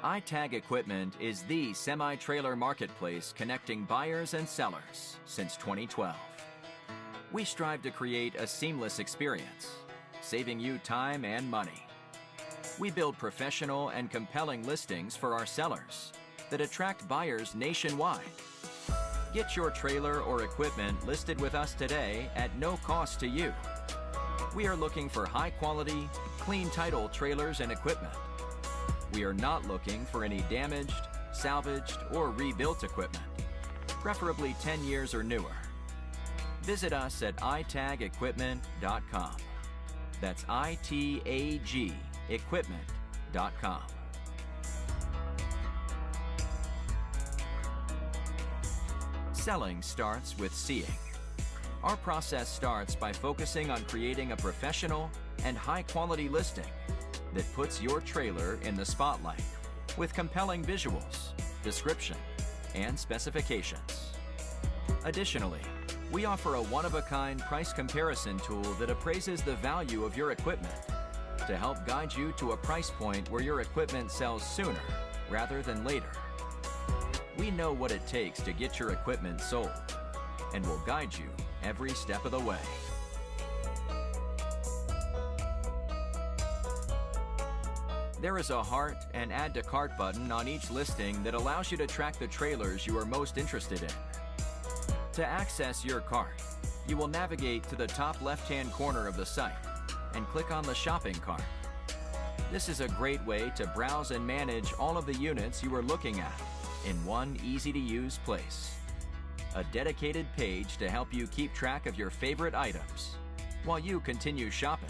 iTag Equipment is the semi-trailer marketplace connecting buyers and sellers since 2012. We strive to create a seamless experience, saving you time and money. We build professional and compelling listings for our sellers that attract buyers nationwide. Get your trailer or equipment listed with us today at no cost to you. We are looking for high-quality, clean title trailers and equipment. We are not looking for any damaged, salvaged, or rebuilt equipment, preferably 10 years or newer. Visit us at itagequipment.com. That's ITAG equipment.com. Selling starts with seeing. Our process starts by focusing on creating a professional and high-quality listing that puts your trailer in the spotlight with compelling visuals, description, and specifications. Additionally, we offer a one-of-a-kind price comparison tool that appraises the value of your equipment to help guide you to a price point where your equipment sells sooner rather than later. We know what it takes to get your equipment sold and will guide you every step of the way. There is a heart and add to cart button on each listing that allows you to track the trailers you are most interested in. To access your cart, you will navigate to the top left-hand corner of the site and click on the shopping cart. This is a great way to browse and manage all of the units you are looking at in one easy-to-use place. A dedicated page to help you keep track of your favorite items while you continue shopping.